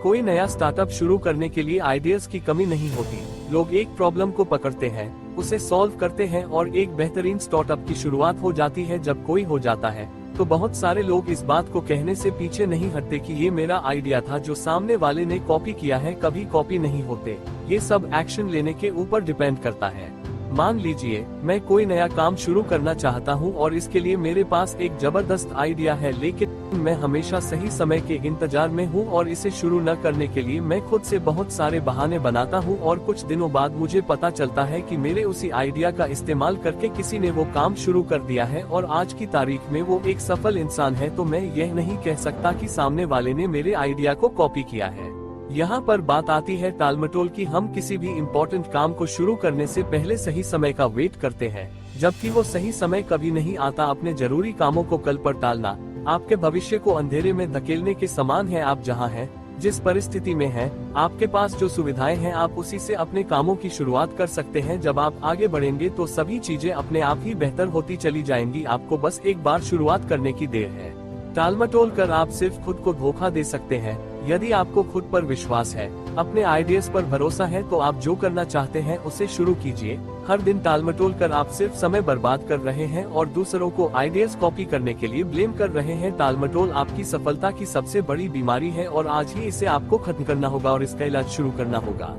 कोई नया स्टार्टअप शुरू करने के लिए आइडियाज की कमी नहीं होती। लोग एक प्रॉब्लम को पकड़ते हैं, उसे सॉल्व करते हैं और एक बेहतरीन स्टार्टअप की शुरुआत हो जाती है। जब कोई हो जाता है तो बहुत सारे लोग इस बात को कहने से पीछे नहीं हटते कि ये मेरा आइडिया था जो सामने वाले ने कॉपी किया है। कभी कॉपी नहीं होते, ये सब एक्शन लेने के ऊपर डिपेंड करता है। मान लीजिए मैं कोई नया काम शुरू करना चाहता हूँ और इसके लिए मेरे पास एक जबरदस्त आइडिया है, लेकिन मैं हमेशा सही समय के इंतजार में हूँ और इसे शुरू न करने के लिए मैं खुद से बहुत सारे बहाने बनाता हूँ। और कुछ दिनों बाद मुझे पता चलता है कि मेरे उसी आइडिया का इस्तेमाल करके किसी ने वो काम शुरू कर दिया है और आज की तारीख में वो एक सफल इंसान है। तो मैं यह नहीं कह सकता कि सामने वाले ने मेरे आइडिया को कॉपी किया है। यहाँ पर बात आती है टालमटोल की। हम किसी भी इम्पोर्टेंट काम को शुरू करने से पहले सही समय का वेट करते हैं, जबकि वो सही समय कभी नहीं आता। अपने जरूरी कामों को कल पर टालना आपके भविष्य को अंधेरे में धकेलने के समान है। आप जहाँ हैं, जिस परिस्थिति में हैं, आपके पास जो सुविधाएं हैं, आप उसी से अपने कामों की शुरुआत कर सकते हैं। जब आप आगे बढ़ेंगे तो सभी चीजें अपने आप ही बेहतर होती चली जाएंगी। आपको बस एक बार शुरुआत करने की देर है। टालमटोल कर आप सिर्फ खुद को धोखा दे सकते हैं। यदि आपको खुद पर विश्वास है, अपने आइडियाज पर भरोसा है, तो आप जो करना चाहते हैं उसे शुरू कीजिए। हर दिन टालमटोल कर आप सिर्फ समय बर्बाद कर रहे हैं और दूसरों को आइडियाज कॉपी करने के लिए ब्लेम कर रहे हैं। टालमटोल आपकी सफलता की सबसे बड़ी बीमारी है और आज ही इसे आपको खत्म करना होगा और इसका इलाज शुरू करना होगा।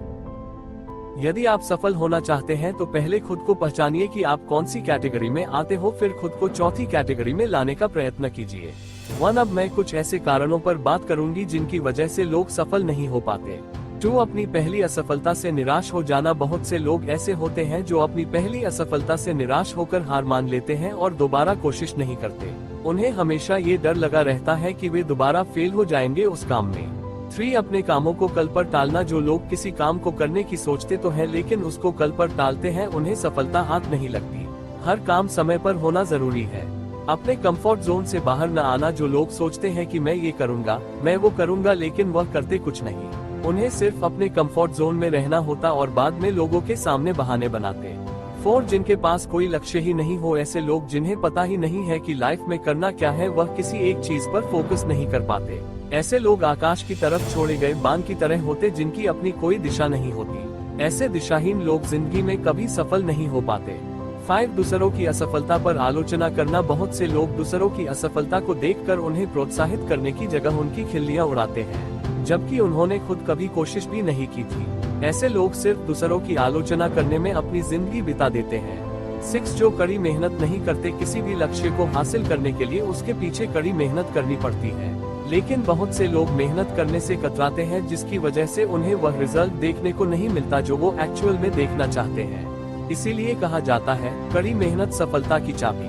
यदि आप सफल होना चाहते हैं तो पहले खुद को पहचानिए कि आप कौन सी कैटेगरी में आते हो, फिर खुद को चौथी कैटेगरी में लाने का प्रयत्न कीजिए। अब मैं कुछ ऐसे कारणों पर बात करूंगी जिनकी वजह से लोग सफल नहीं हो पाते। 2 अपनी पहली असफलता से निराश हो जाना। बहुत से लोग ऐसे होते हैं जो अपनी पहली असफलता से निराश होकर हार मान लेते हैं और दोबारा कोशिश नहीं करते। उन्हें हमेशा ये डर लगा रहता है कि वे दोबारा फेल हो जाएंगे उस काम में। 3 अपने कामों को कल पर टालना। जो लोग किसी काम को करने की सोचते तो हैं लेकिन उसको कल पर टालते हैं, उन्हें सफलता हाथ नहीं लगती। हर काम समय पर होना जरूरी है। अपने कंफर्ट जोन से बाहर न आना। जो लोग सोचते हैं कि मैं ये करूँगा, मैं वो करूँगा, लेकिन वह करते कुछ नहीं। उन्हें सिर्फ अपने कंफर्ट जोन में रहना होता और बाद में लोगों के सामने बहाने बनाते। 4 जिनके पास कोई लक्ष्य ही नहीं हो। ऐसे लोग जिन्हें पता ही नहीं है कि लाइफ में करना क्या है, वह किसी एक चीज पर फोकस नहीं कर पाते। ऐसे लोग आकाश की तरफ छोड़े गए बाण की तरह होते जिनकी अपनी कोई दिशा नहीं होती। ऐसे दिशाहीन लोग जिंदगी में कभी सफल नहीं हो पाते। 5 दूसरों की असफलता पर आलोचना करना। बहुत से लोग दूसरों की असफलता को देखकर उन्हें प्रोत्साहित करने की जगह उनकी खिल्लियां उड़ाते हैं, जबकि उन्होंने खुद कभी कोशिश भी नहीं की थी। ऐसे लोग सिर्फ दूसरों की आलोचना करने में अपनी जिंदगी बिता देते हैं। 6 जो कड़ी मेहनत नहीं करते। किसी भी लक्ष्य को हासिल करने के लिए उसके पीछे कड़ी मेहनत करनी पड़ती है, लेकिन बहुत से लोग मेहनत करने से कतराते हैं, जिसकी वजह से उन्हें वह रिजल्ट देखने को नहीं मिलता जो वो एक्चुअल में देखना चाहते हैं। इसीलिए कहा जाता है, कड़ी मेहनत सफलता की चाबी।